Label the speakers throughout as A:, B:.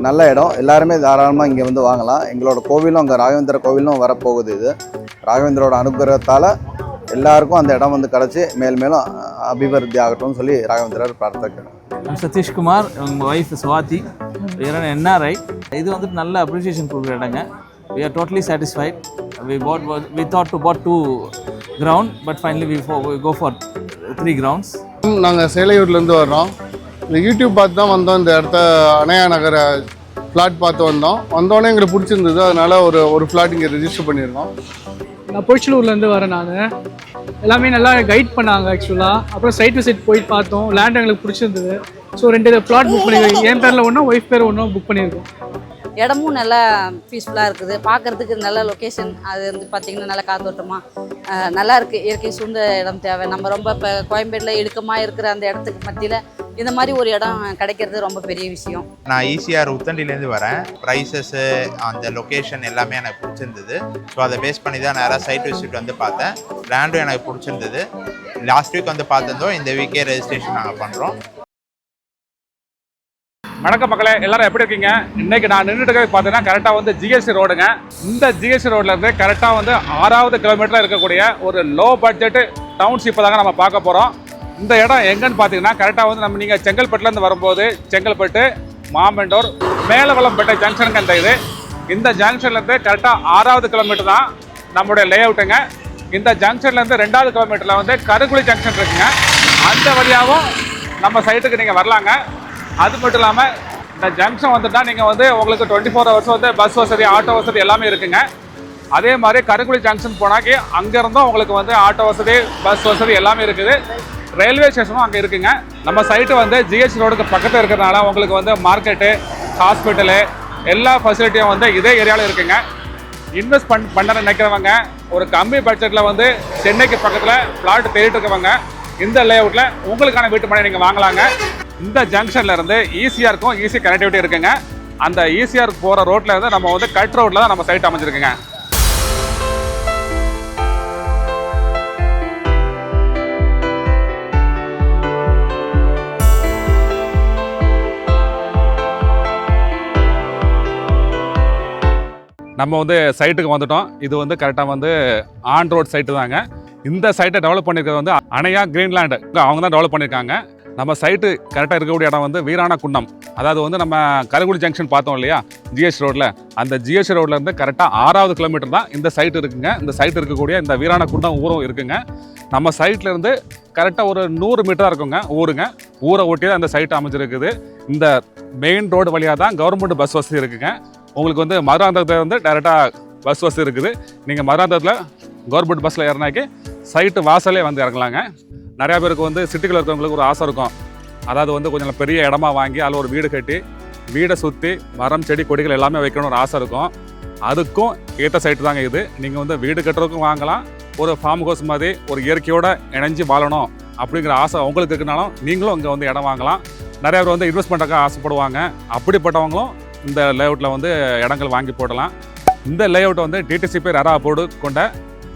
A: நல்ல இடம். எல்லாருமே தாராளமாக இங்கே வந்து வாங்கலாம். எங்களோட கோவிலும் அங்கே ராகவேந்திர கோவிலும் வரப்போகுது. இது ராகவேந்திரோட அனுகிரகத்தால் எல்லாருக்கும் அந்த இடம் வந்து கிடச்சி மேலும் அபிவிருத்தி ஆகட்டும்னு சொல்லி ராகவேந்திரர் பிரார்த்திக்கிறோம்.
B: சதீஷ் குமார், உங்கள் ஒய்ஃப் சுவாதி, என்ஆர்ஐ. இது வந்துட்டு நல்ல அப்ரிசியேஷன் கொடுக்குற இடங்க. We are totally satisfied. We thought to bought 2 ground, but finally we go for 3 grounds.
C: நாங்கள் சேலையூர்லேருந்து வர்றோம். இந்த யூடியூப் பார்த்து தான் வந்தோம். இந்த இடத்த அணையா நகர ஃப்ளாட் பார்த்து வந்தோடனே எங்களுக்கு பிடிச்சிருந்தது. அதனால் ஒரு ஃப்ளாட் இங்கே ரெஜிஸ்டர் பண்ணியிருக்கோம்.
D: நான் பொய்ச்சலூர்லேருந்து வரேன். நான் எல்லாமே நல்லா கைட் பண்ணாங்க ஆக்சுவலாக. அப்புறம் சைட் விசிட் போய் பார்த்தோம். லேண்ட் எங்களுக்கு பிடிச்சிருந்தது. ஸோ 2 ஃப்ளாட் புக் பண்ணியிருக்கோம். என் பேரில் ஒன்றும் ஒய்ஃப் பேர் ஒன்றும் புக் பண்ணியிருக்கோம்.
E: இடமும் நல்லா பீஸ்ஃபுல்லாக இருக்குது. பார்க்குறதுக்கு நல்ல லொக்கேஷன். அது வந்து பார்த்திங்கன்னா நல்லா காத்தோட்டமாக நல்லா இருக்குது. இயற்கை சூழ்ந்த இடம் தேவை. நம்ம ரொம்ப இப்போ கோயம்பேட்டில் இடுக்கமாக இருக்கிற அந்த இடத்துக்கு மத்தியில் இந்த மாதிரி ஒரு இடம் கிடைக்கிறது ரொம்ப பெரிய விஷயம்.
F: நான் ஈசிஆர் உத்தண்டிலேருந்து வரேன். ப்ரைஸஸ்ஸு அந்த லொக்கேஷன் எல்லாமே எனக்கு பிடிச்சிருந்தது. ஸோ அதை பேஸ் பண்ணி தான் நேராக சைட் விசிட் வந்து பார்த்தேன். லேண்டும் எனக்கு பிடிச்சிருந்தது. லாஸ்ட் வீக் வந்து பார்த்துருந்தோம். இந்த வீக்கே ரெஜிஸ்ட்ரேஷன் நாங்கள் பண்ணுறோம்.
G: வணக்கம் மக்களே, எல்லாரும் எப்படி இருக்கீங்க? இன்னைக்கு நான் நின்றுட்டு பார்த்தீங்கன்னா கரெக்டாக வந்து ஜிஎஸ்டி ரோடுங்க. இந்த ஜிஎஸ்டி ரோட்லேருந்து கரெக்டாக வந்து 6வது கிலோமீட்டரில் இருக்கக்கூடிய ஒரு லோ பட்ஜெட் டவுன்ஷிப்பை தாங்க நம்ம பார்க்க போகிறோம். இந்த இடம் எங்கன்னு பார்த்தீங்கன்னா கரெக்டாக வந்து நீங்கள் செங்கல்பட்டுலேருந்து வரும்போது செங்கல்பட்டு, மாமண்டூர், மேலவளம்பேட்டை ஜங்ஷனுங்க இந்த ஜங்ஷன்லேருந்து கரெக்டாக 6வது கிலோமீட்டர் தான் நம்மளுடைய லே அவுட்டுங்க. இந்த ஜங்ஷன்லேருந்து 2வது கிலோமீட்டரில் வந்து கருங்குழி ஜங்ஷன் இருக்குங்க. அந்த வழியாகவும் நம்ம சைட்டுக்கு நீங்கள் வரலாங்க. அது மட்டும் இல்லாமல் இந்த ஜங்ஷன் வந்துட்டால் நீங்கள் வந்து உங்களுக்கு 24 hours வந்து பஸ் வசதி, ஆட்டோ வசதி எல்லாமே இருக்குங்க. அதே மாதிரி கருங்குழி ஜங்ஷன் போனாக்கி அங்கேருந்தும் உங்களுக்கு வந்து ஆட்டோ வசதி, பஸ் வசதி எல்லாமே இருக்குது. ரயில்வே ஸ்டேஷனும் அங்கே இருக்குங்க. நம்ம சைட்டு வந்து ஜிஎஸ்டி ரோடுக்கு பக்கத்தில் இருக்கிறதுனால உங்களுக்கு வந்து மார்க்கெட்டு, ஹாஸ்பிட்டலு எல்லா ஃபெசிலிட்டியும் வந்து இதே ஏரியாவில் இருக்குங்க. இன்வெஸ்ட் பண்ண நினைக்கிறவங்க, ஒரு கம்மி பட்ஜெட்டில் வந்து சென்னைக்கு பக்கத்தில் பிளாட் தேடிட்டு இருக்கவங்க இந்த லே அவுட்டில் உங்களுக்கான வீட்டு மனை நீங்கள் வாங்கலாங்க. இந்த ஜங்ஷன்ல இருந்து ஈசிஆருக்கும் ஈஸி கனெக்டிவிட்டி இருக்குங்க. அந்த ஈசிஆர் போகிற ரோட்ல இருந்து நம்ம வந்து கட் ரோட்ல தான் நம்ம சைட் அமைஞ்சிருக்குங்க. நம்ம வந்து சைட்டுக்கு வந்துட்டோம். இது வந்து கரெக்டாக வந்து ஆன் ரோட் சைட்டு தாங்க. இந்த சைட்டை டெவலப் பண்ணியிருக்கிறது வந்து அணையா கிரீன்லேண்டு, அவங்க தான் டெவலப் பண்ணியிருக்காங்க. நம்ம சைட்டு கரெக்டாக இருக்கக்கூடிய இடம் வந்து வீராண குண்டம். அதாவது வந்து நம்ம கருங்குழி ஜங்ஷன் பார்த்தோம் இல்லையா ஜிஎஸ்டி ரோட்டில், அந்த ஜிஎஸ்டி ரோட்லேருந்து கரெக்டாக 6வது கிலோமீட்டர் தான் இந்த சைட் இருக்குங்க. இந்த சைட் இருக்கக்கூடிய இந்த வீராண குண்டம் ஊரும் இருக்குங்க. நம்ம சைட்லேருந்து கரெக்டாக ஒரு 100 மீட்டர் தான் இருக்குங்க ஊரை ஒட்டி தான் இந்த சைட் அமைஞ்சிருக்குது. இந்த மெயின் ரோடு வழியாக தான் கவர்மெண்ட் பஸ் வசதி இருக்குங்க. உங்களுக்கு வந்து மதுராந்தகத்தில் வந்து டைரெக்டாக பஸ் வசதி இருக்குது. நீங்கள் மதுராந்தகத்தில் கவர்மெண்ட் பஸ்ஸில் ஏறினாக்கி சைட்டு வாசலே வந்து இறங்கலாங்க. நிறையா பேருக்கு வந்து சிட்டிக்குள்ள இருக்கிறவங்களுக்கு ஒரு ஆசை இருக்கும். அதாவது வந்து கொஞ்சம் பெரிய இடமா வாங்கி அதில் ஒரு வீடு கட்டி வீடை சுற்றி மரம், செடி, கொடிகள் எல்லாமே வைக்கணும்னு ஒரு ஆசை இருக்கும். அதுக்கும் ஏற்ற சைட்டு தாங்க இது. நீங்கள் வந்து வீடு கட்டுறதுக்கும் வாங்கலாம். ஒரு ஃபார்ம் ஹவுஸ் மாதிரி ஒரு இயற்கையோடு இணைஞ்சு வாழணும் அப்படிங்கிற ஆசை உங்களுக்கு இருக்குனாலும் நீங்களும் இங்கே வந்து இடம் வாங்கலாம். நிறையா பேர் வந்து இன்வெஸ்ட் பண்ணுறதுக்கு ஆசைப்படுவாங்க. அப்படிப்பட்டவங்களும் இந்த லேஅவுட்டில் வந்து இடங்கள் வாங்கி போடலாம். இந்த லேஅவுட்டை வந்து டிடிசிபி ரெரா போர்டு கொண்ட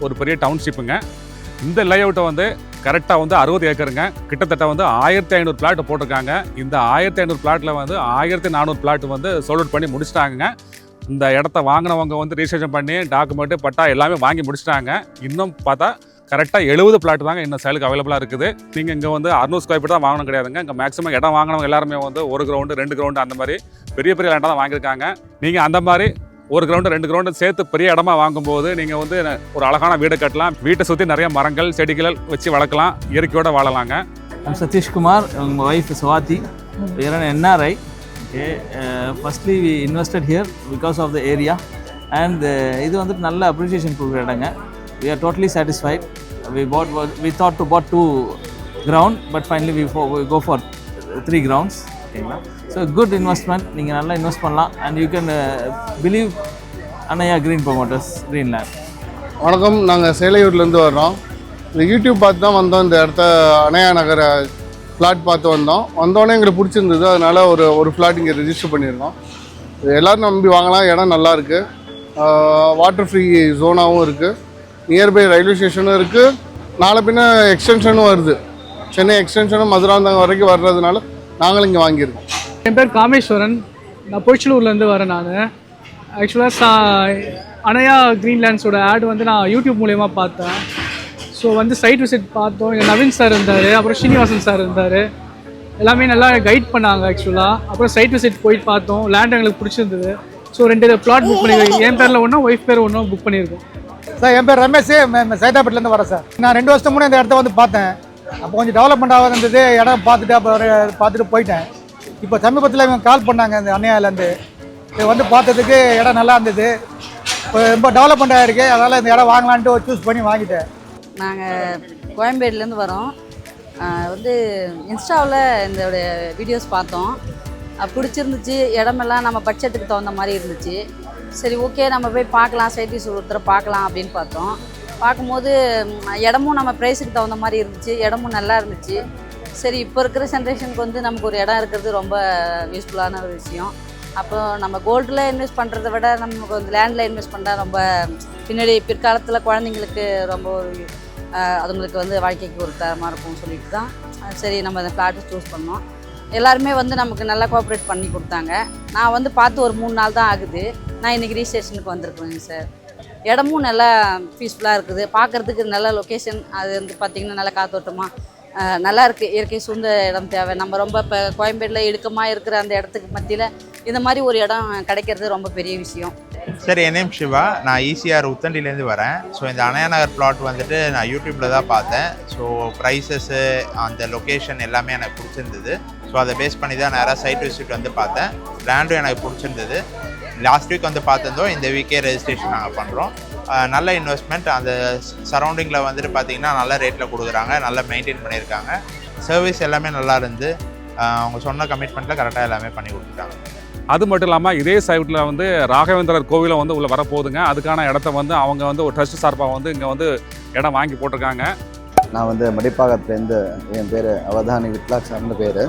G: ஒரு பெரிய டவுன்ஷிப்புங்க. இந்த லேஅவுட்டை வந்து கரெக்டாக வந்து 60 ஏக்கருங்க. கிட்டத்தட்ட வந்து 1500 பிளாட் போட்டிருக்காங்க. இந்த 1500 பிளாட்டில் வந்து 1400 பிளாட் வந்து சோல்ட் அவுட் பண்ணி முடிச்சிட்டாங்க. இந்த இடத்த வாங்கினவங்க வந்து ரிஜிஸ்ட்ரேஷன் பண்ணி டாக்குமெண்ட்டு, பட்டா எல்லாமே வாங்கி முடிச்சிட்டாங்க. இன்னும் பார்த்தா கரெக்டாக 70 பிளாட் தாங்க இன்னும் சேலுக்கு அவைலபிளாக இருக்குது. நீங்கள் இங்கே வந்து 600 ஸ்கொயர் ஃபீட் தான் வாங்கணும் கிடையாதுங்க. இங்கே மேக்ஸிமம் இடம் வாங்கினவங்க எல்லாருமே வந்து 1 கிரவுண்டு 2 கிரவுண்டு அந்த மாதிரி பெரிய பெரிய லேண்டாக தான் வாங்கியிருக்காங்க. நீங்கள் அந்த மாதிரி 1 கிரவுண்டு 2 கிரவுண்டு சேர்த்து பெரிய இடமா வாங்கும்போது நீங்கள் வந்து ஒரு அழகான வீடு கட்டலாம். வீட்டை சுற்றி நிறைய மரங்கள், செடிகள் வச்சு வளர்க்கலாம். இயற்கையோடு வாழலாங்க.
B: சதீஷ் குமார், உங்கள் wife Swathi, NRI. Firstly we invested here because of the area and இது வந்துட்டு நல்ல அப்ரிசியேஷன் கொடுக்குற இடங்க. We are totally satisfied. We thought to bought 2 ground, but finally we go for 3 grounds. ஓகேங்களா? So good investment. நீங்கள் நல்லா இன்வெஸ்ட் பண்ணலாம். And you can believe அணையா கிரீன் ப்ரொமோட்டர்ஸ் கிரீன்லேண்ட்.
C: வணக்கம், நாங்கள் சேலையூர்லேருந்து வர்றோம். இந்த யூடியூப் பார்த்து தான் வந்தோம். இந்த இடத்த அணையா நகர ஃப்ளாட் பார்த்து வந்தோடனே எங்களுக்கு பிடிச்சிருந்தது. அதனால் ஒரு ஃப்ளாட் இங்கே ரெஜிஸ்டர் பண்ணியிருக்கோம். எல்லோரும் நம்பி வாங்கலாம். இடம் நல்லாயிருக்கு. வாட்டர் ஃப்ரீ ஜோனாகவும் இருக்குது. நியர்பை ரயில்வே ஸ்டேஷனும் இருக்குது. நாளை பின்ன எக்ஸ்டென்ஷனும் வருது. சென்னை எக்ஸ்டென்ஷனும் மதுராந்தகம் வரைக்கும் வர்றதுனால நாங்களும் இங்கே வாங்கியிருக்கோம்.
D: என் பேர் காமேஸ்வரன். நான் பொழிச்சலூர்லேருந்து வரேன். நான் ஆக்சுவலாக அணையா கிரீன்லேண்ட்ஸோட ஆட் வந்து நான் யூடியூப் மூலயமா பார்த்தேன். ஸோ வந்து சைட் விசிட் பார்த்தோம். இங்கே நவீன் சார் இருந்தார், அப்புறம் ஸ்ரீனிவாசன் சார் இருந்தார். எல்லாமே நல்லா கைட் பண்ணாங்க ஆக்சுவலாக. அப்புறம் சைட் விசிட் போயிட்டு பார்த்தோம். லேண்ட் எங்களுக்கு பிடிச்சிருந்தது. ஸோ 2 பிளாட் புக் பண்ணி என் பேரில் ஒன்றும் ஒய்ஃப் பேர் ஒன்றும் புக் பண்ணியிருக்கோம்.
H: சார் என் பேர் ரமேஷ், சைதாப்பேட்டிலேருந்து வரேன் சார். நான் 2 வருஷத்துக்கு முன்னே இந்த இடத்த வந்து பார்த்தேன். அப்போ கொஞ்சம் டெவலப்மெண்ட் ஆகாது இருந்தது. இடம் பார்த்துட்டு போயிட்டேன். இப்போ சமீபத்தில் இவங்க கால் பண்ணாங்க இந்த அணையாலேருந்து. இது வந்து பார்த்ததுக்கு இடம் நல்லா இருந்தது. இப்போ ரொம்ப டெவலப்மெண்ட் ஆகிருக்கு. அதனால் இந்த இடம் வாங்கலான்ட்டு சூஸ் பண்ணி வாங்கிட்டேன்.
E: நாங்கள் கோயம்பேடுலேருந்து வரோம். வந்து இன்ஸ்டாவில் இதோடைய வீடியோஸ் பார்த்தோம். பிடிச்சிருந்துச்சு. இடமெல்லாம் நம்ம பட்ஜெட்டுக்கு தகுந்த மாதிரி இருந்துச்சு. சரி ஓகே நம்ம போய் பார்க்கலாம், சைட்டிஸ் ஒருத்தரை பார்க்கலாம் அப்படின்னு பார்த்தோம். பார்க்கும்போது இடமும் நம்ம ப்ரைஸுக்கு தகுந்த மாதிரி இருந்துச்சு. இடமும் நல்லா இருந்துச்சு. சரி இப்போ இருக்கிற ஜென்ரேஷனுக்கு வந்து நமக்கு ஒரு இடம் இருக்கிறது ரொம்ப யூஸ்ஃபுல்லான ஒரு விஷயம். அப்போ நம்ம கோல்டில் இன்வெஸ்ட் பண்ணுறத விட நமக்கு வந்து லேண்டில் இன்வெஸ்ட் பண்ணால் ரொம்ப பின்னாடி பிற்காலத்தில் குழந்தைங்களுக்கு ரொம்ப ஒரு அதுங்களுக்கு வந்து வாழ்க்கைக்கு ஒரு தரமாக இருக்கும்னு சொல்லிட்டு தான் சரி நம்ம அந்த ஃப்ளாட்டை சூஸ் பண்ணோம். எல்லாருமே வந்து நமக்கு நல்லா கோஆப்ரேட் பண்ணி கொடுத்தாங்க. நான் வந்து பார்த்து ஒரு 3 நாள் தான் ஆகுது. நான் இன்றைக்கி ரிஜிஸ்ட்ரேஷனுக்கு வந்திருக்கேங்க சார். இடமும் நல்லா பீஸ்ஃபுல்லாக இருக்குது. பார்க்குறதுக்கு நல்ல லொக்கேஷன். அது வந்து பார்த்திங்கன்னா நல்லா காத்தோட்டமாக நல்லா இருக்குது. இயற்கை சூழ்ந்த இடம் தேவை. நம்ம ரொம்ப இப்போ கோயம்பேடில் இடுக்கமாக இருக்கிற அந்த இடத்துக்கு மத்தியில் இந்த மாதிரி ஒரு இடம் கிடைக்கிறது ரொம்ப பெரிய விஷயம்.
F: சார் என் நேம் சிவா. நான் ஈசிஆர் உத்தண்டிலேருந்து வரேன். ஸோ இந்த அணையா நகர் பிளாட் வந்துட்டு நான் யூடியூப்பில் தான் பார்த்தேன். ஸோ ப்ரைஸஸ்ஸு அந்த லொக்கேஷன் எல்லாமே எனக்கு பிடிச்சிருந்தது. ஸோ அதை பேஸ் பண்ணி தான் நேராக சைட் விசிட் வந்து பார்த்தேன். லேண்டும் எனக்கு பிடிச்சிருந்தது. லாஸ்ட் வீக் வந்து பார்த்துருந்தோம். இந்த வீக்கே ரெஜிஸ்ட்ரேஷன் நாங்கள் பண்ணுறோம். நல்ல இன்வெஸ்ட்மெண்ட். அந்த சரௌண்டிங்கில் வந்துட்டு பார்த்திங்கன்னா நல்ல ரேட்டில் கொடுக்குறாங்க. நல்லா மெயின்டைன் பண்ணியிருக்காங்க. சர்வீஸ் எல்லாமே நல்லா இருந்து அவங்க சொன்ன கமிட்மெண்ட்டில் கரெக்டாக எல்லாமே பண்ணி கொடுத்துட்டாங்க.
G: அது மட்டும் இல்லாமல் இதே சைட்டில் வந்து ராகவேந்திரர் கோவிலும் வந்து உள்ள வரப்போகுதுங்க. அதுக்கான இடத்த வந்து அவங்க வந்து ஒரு ட்ரஸ்ட் சார்பாக வந்து இங்கே வந்து இடம் வாங்கி போட்டிருக்காங்க.
A: நான் வந்து மடிப்பாக்கத்துலேருந்து, என் பேர் அவதானி விட்லாக்ஷர்னு பேர்.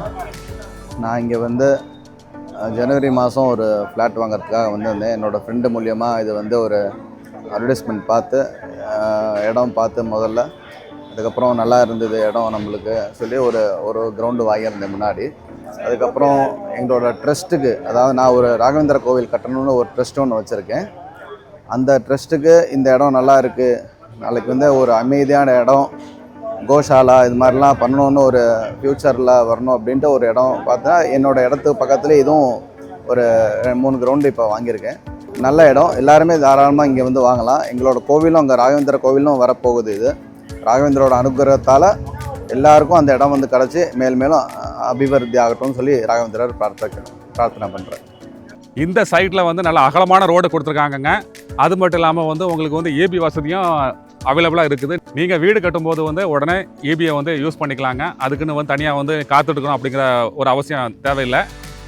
A: நான் இங்கே வந்து ஜனவரி மாதம் ஒரு ஃப்ளாட் வாங்குறதுக்காக வந்திருந்தேன். என்னோடய ஃப்ரெண்டு மூலியமாக இது வந்து ஒரு அட்வர்டைஸ்மெண்ட் பார்த்து இடம் பார்த்து முதல்ல, அதுக்கப்புறம் நல்லா இருந்தது இடம் நம்மளுக்கு சொல்லி ஒரு கிரவுண்டு வாங்கியிருந்தேன் முன்னாடி. அதுக்கப்புறம் எங்களோட ட்ரஸ்ட்டுக்கு, அதாவது நான் ஒரு ராகவேந்திர கோவில் கட்டணும்னு ஒரு ட்ரஸ்ட் ஒன்று வச்சுருக்கேன். அந்த ட்ரஸ்ட்டுக்கு இந்த இடம் நல்லா இருக்குது, நாளைக்கு வந்து ஒரு அமைதியான இடம், கோஷாலா இது மாதிரிலாம் பண்ணணுன்னு ஒரு ஃப்யூச்சரில் வரணும் அப்படின்ட்டு ஒரு இடம் பார்த்தா என்னோடய இடத்துக்கு பக்கத்துலேயே இதுவும் ஒரு 3 கிரவுண்டு இப்போ வாங்கியிருக்கேன். நல்ல இடம். எல்லாருமே தாராளமாக இங்கே வந்து வாங்கலாம். எங்களோட கோவிலும் அங்கே ராகவேந்திர கோவிலும் வரப்போகுது. இது ராகவேந்திரோட அனுகிரகத்தால் எல்லாருக்கும் அந்த இடம் வந்து கிடச்சி மேலும் அபிவிருத்தி ஆகட்டும்னு சொல்லி ராகவேந்திரர் பிரார்த்தனை பண்ணுறேன்.
G: இந்த சைட்டில் வந்து நல்ல அகலமான ரோடு கொடுத்துருக்காங்கங்க. அது மட்டும் இல்லாமல் வந்து உங்களுக்கு வந்து ஏபி வசதியும் அவைலபிளாக இருக்குது. நீங்கள் வீடு கட்டும்போது வந்து உடனே ஏபியை வந்து யூஸ் பண்ணிக்கலாங்க. அதுக்குன்னு வந்து தனியாக வந்து காத்துட்ருக்கணும் அப்படிங்கிற ஒரு அவசியம் தேவையில்லை.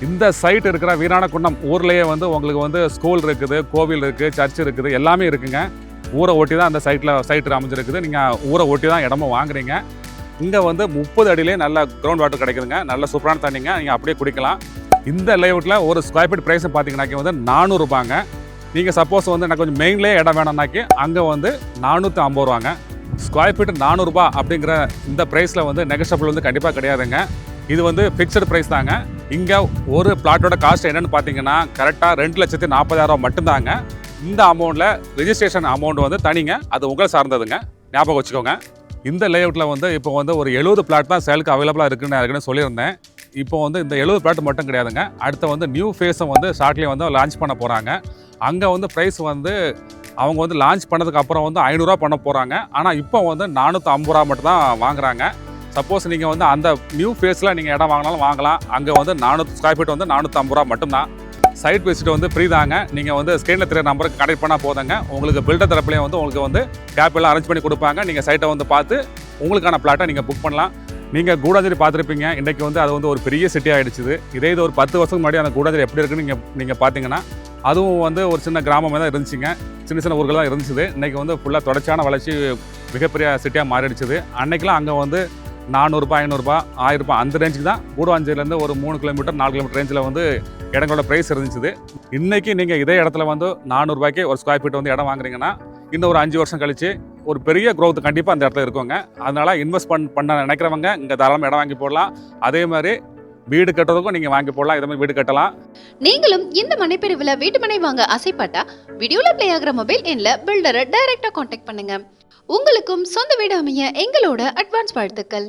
G: இந்த சைட் இருக்கிற வீராணகுண்டம் ஊர்லேயே வந்து உங்களுக்கு வந்து ஸ்கூல் இருக்குது, கோவில் இருக்குது, சர்ச் இருக்குது, எல்லாமே இருக்குங்க. ஊரை ஒட்டி தான் அந்த சைட்டு அமைஞ்சிருக்குது. நீங்கள் ஊரை ஒட்டி தான் இடமும் வாங்குறீங்க. இங்கே வந்து 30 அடியிலே நல்ல கிரவுண்ட் வாட்டர் கிடைக்குதுங்க. நல்ல சூப்பரான தண்ணிங்க. நீங்கள் அப்படியே குடிக்கலாம். இந்த லேஅவுட்டில் ஒரு ஸ்கொயர் ஃபீட் ப்ரைஸ் பார்த்தீங்கன்னாக்கி வந்து 400 ரூபாங்க. நீங்கள் சப்போஸ் வந்து எனக்கு கொஞ்சம் மெயின்லேயே இடம் வேணும்னாக்கி அங்கே வந்து 450 ரூபாங்க. ஸ்கொயர் ஃபீட் 400 ரூபா அப்படிங்கிற இந்த ப்ரைஸில் வந்து நெகஷபிள் வந்து கண்டிப்பாக கிடையாதுங்க. இது வந்து ஃபிக்ஸடு ப்ரைஸ் தாங்க. இங்கே ஒரு பிளாட்டோட காஸ்ட் என்னென்னு பார்த்தீங்கன்னா கரெக்டாக 2,40,000 மட்டும்தாங்க. இந்த அமௌண்ட்டில் ரெஜிஸ்ட்ரேஷன் அமௌண்ட் வந்து தனிங்க. அது உங்களை சார்ந்ததுங்க, ஞாபகம் வச்சுக்கோங்க. இந்த லேஅவுட்டில் வந்து இப்போ வந்து ஒரு 70 பிளாட் தான் சேலுக்கு அவைலபிளாக இருக்குன்னு சொல்லியிருந்தேன். இப்போ வந்து இந்த 70 பிளாட் மட்டும் கிடையாதுங்க. அடுத்த வந்து நியூ ஃபேஸும் வந்து ஷார்ட்லேயே வந்து லான்ச் பண்ண போகிறாங்க. அங்கே வந்து ப்ரைஸ் வந்து அவங்க வந்து லான்ச் பண்ணதுக்கு அப்புறம் வந்து 500 ரூபா பண்ண போகிறாங்க. ஆனால் இப்போ வந்து 450 ரூபா மட்டும் தான் வாங்குறாங்க. சப்போஸ் நீங்கள் வந்து அந்த நியூ ஃபேஸில் நீங்கள் இடம் வாங்கினாலும் வாங்கலாம். அங்கே வந்து 400 ஸ்கொயர் ஃபீட் வந்து 450 ரூபா மட்டும்தான். சைட் விசிட் வந்து ஃப்ரீ தாங்க. நீங்கள் வந்து ஸ்க்ரீனில் தெரிய நம்பருக்கு கனெக்ட் பண்ணால் போதுங்க. உங்களுக்கு பில்டர் தரப்புலேயே வந்து உங்களுக்கு வந்து கேப் எல்லாம் அரேஞ்ச் பண்ணி கொடுப்பாங்க. நீங்கள் சைட்டை வந்து பார்த்து உங்களுக்கான பிளாட்டை நீங்கள் புக் பண்ணலாம். நீங்கள் கூடாஞ்சேரி பார்த்துருப்பீங்க. இன்றைக்கி வந்து அது வந்து ஒரு பெரிய சிட்டி ஆகிடுச்சு. இதே இது ஒரு 10 வருஷத்துக்கு முன்னாடி அந்த கூடாஞ்சேரி எப்படி இருக்குன்னு நீங்கள் பார்த்தீங்கன்னா அதுவும் வந்து ஒரு சின்ன கிராமமாக தான் இருந்துச்சுங்க. சின்ன ஊர்கள் தான் இருந்துச்சு. இன்றைக்கி வந்து ஃபுல்லாக தொடர்ச்சியான வளர்ச்சி மிகப்பெரிய சிட்டியாக மாறிடுச்சு. அன்றைக்கெலாம் அங்கே வந்து 400 ரூபாய், 500 ரூபாய், 1000 ரூபாய் அந்த ரேஞ்சுக்கு தான் கூடுவாஞ்சேரியிலேருந்து ஒரு 3 கிலோமீட்டர் 4 கிலோமீட்டர் ரேஞ்சில் வந்து இடங்களோட ப்ரைஸ் இருந்துச்சு. இன்றைக்கி நீங்கள் இதே இடத்துல வந்து 400 ரூபாய்க்கு ஒரு ஸ்கொயர் ஃபீட் வந்து இடம் வாங்குறீங்கன்னா இன்னும் ஒரு 5 வருஷம் கழிச்சு ஒரு பெரிய க்ரோத் கண்டிப்பாக அந்த இடத்துல இருக்குங்க. அதனால் இன்வெஸ்ட் பண்ண நினைக்கிறவங்க இங்கே தாராளமாக இடம் வாங்கி போடலாம். அதே மாதிரி வீடு கட்டுறதுக்கும் நீங்கள் வாங்கி போடலாம், இதே மாதிரி வீடு கட்டலாம்.
I: நீங்களும் இந்த மனைப்பிரிவில் வீட்டுமனை வாங்க ஆசைப்பட்டா வீடியோல ப்ளே ஆகிற மொபைல் எண்ணில் பில்டரை டைரக்டாக காண்டாக்ட் பண்ணுங்க. உங்களுக்கும் சொந்த வீடு அமைய எங்களோட அட்வான்ஸ் வாழ்த்துக்கள்.